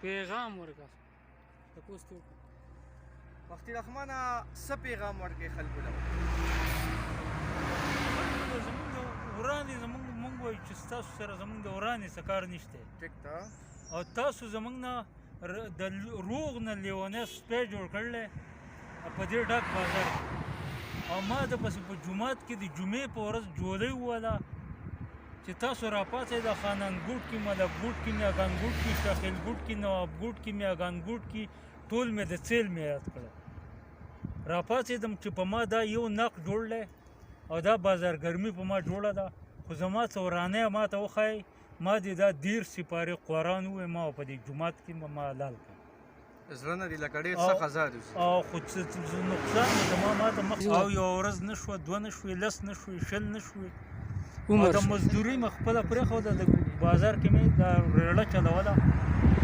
پیغام ورکړه تپوس ته وکړه مفتي رحمانه څه پیغام ورکړې خلکو له زمونږ د ورانې مونږ وایو چې ستاسو سره زمونږ د ورانې څه کار نشته ټیک ده او تاسو زمونږ نه د روغ نه لیونی سپی جوړ کړلی په دې ډک بازار کې او ما د پسې په جومات کې د جمعې په ورځ جولۍ وویله چې تاسو راپاڅئ د خانان ګوټ کې ملک ګوټ کې میاګان ګوټ کې شاخیل ګوټ کې نواب ګوټ کې میاګان ګوټ کې ټول مې د څیل مې یاد کړه راپاڅېدم چې په ما دا یو نق جوړ دی او دا بازارګرمي په ما جوړه ده خو زما څه ورانۍ ما ته وښایي ما دې دا 10 سپارې قرآن ووایي ما په دې جومات کې ما حلال کړ زړه نه دې لکه ډېر څه خزاد او خو نقصان مې زما ما ته مخ او یوه ورځ نه شوه 2 نه شوې 10 نه شوې 20 نه شوې او د مزدوري مې خپله پرېښوده د بازار کې مې دا ریړه چلوله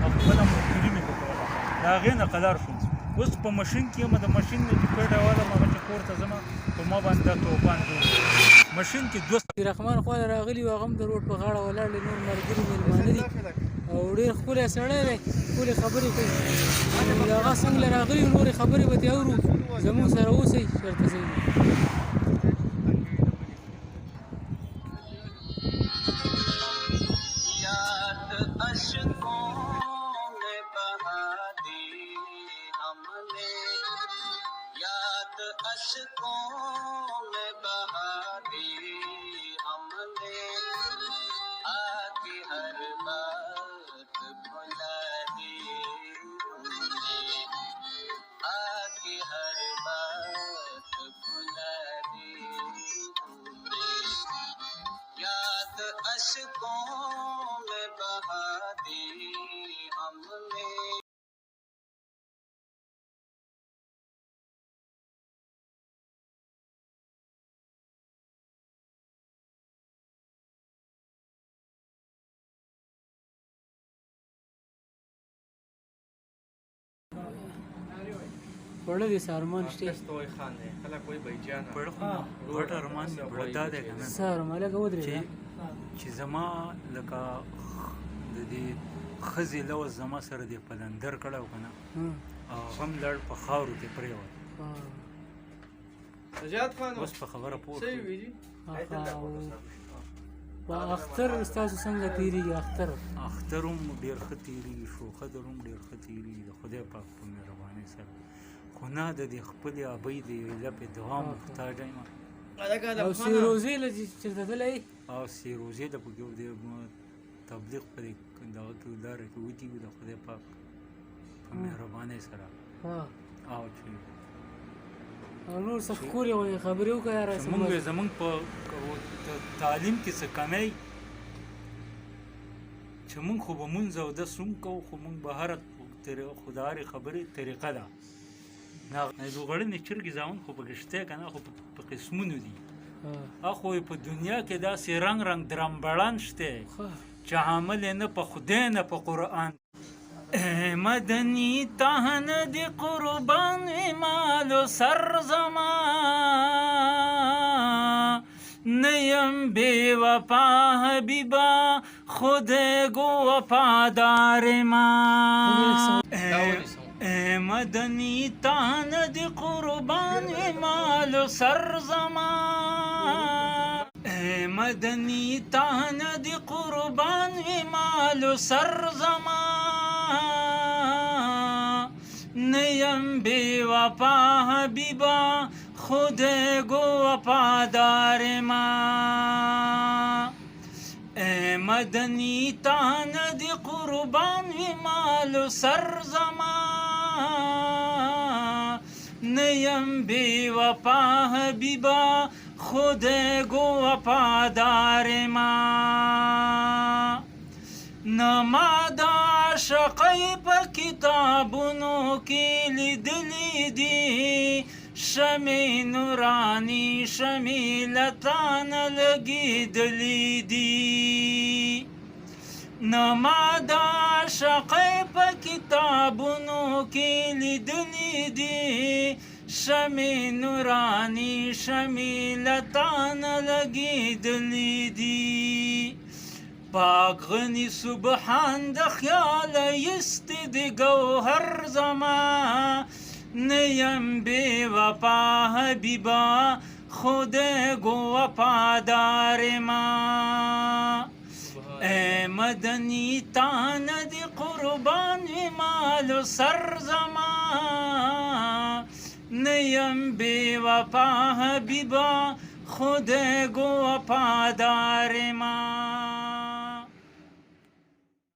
او خپله مزدوري مې کوله د هغې نه قلار شوم اوس په ماشین کې یم د ماشین نه چې پیډه والم هغه چې کور ته ځمه په ما باندې دا توپان جوړ ماشین کې رحمان خواله راغلي و هغه هم د روډ په غاړه ولاړ دی نور ملګري مېلمانه دي او ډېر ښکلی سړی دی ښکلې خبرې کوي هغه څنګه راغلي نورې خبرې به ترې اورو زموږ سره اوسئ چېرته ځئ پړه دې سارمان شته استوي خان دی خلک وایي بایجانه پړه خو غټ ارمان مې پړه دا دی که نه سارمان لکه ودرېږه چې زما لکه د دې ښځې لوز زما سره دې پلندر کړی و که نه او هغه هم لړ په خاورو کې پرېوت نجات خان اوس په خبره پوه صحیح ویلي اختر ستاسو څنګه تېرېږي اختر هم ډېر ښه تېرېږي شوخدر هم ډېر ښه تېرېږي د خدای پاک په مهربانۍ سره خو نه د دې خپلې ابۍ د یوې لپې دعا محتاج یم او سیروزې له چېرته تللی او سیروزې له پکې د تبلیغ په دې دغه کې لاره کې وتي وي د خدای پاک په مهربانۍ سره او چې او نور څه ښکلې وایي خبرې وکړه یاره زمونږ په تعلیم کې څه کمی چې مونږ خو به مونځ اودس هم کوو خو مونږ به هره خو د هرې خبرې طریقه ده د غړنې چرګې زامن خو پکې شته که نه خو په قسمونو دي اخو په دنیا کې داسې رنګ رنګ درمبړان شته چې عامل یې نه په خدای نه په قرآن مدني تهن دی قربان مالو سر زما نیم بے وفا حبیبا خود گو وفادار ما مدنی تهن دی قربان مالو سر زما مدنی تهن دی قربان مالو سر زما نیم بے وفا حبیبا خود گو وفادار ما مدنی تان دی قربان مالو سر زما نیم بے وفا حبیبا خود گو وفادار ما نما دا عاشقی په کتابونو کې لیدلی دي شمع نورانی شمع لتان لګېدلی دي نما دا عاشقی په کتابونو کې لیدلی دي شمع نورانی شمع لتان لګېدلی دي پاک غنی سبحان د خیال است د گوهر زما نیم بی وفا حبیبا خود گو وفادار ما اے مدنی تان دی قربان مال و سر زما نیم بی وفا حبیبا خود گو وفادار ما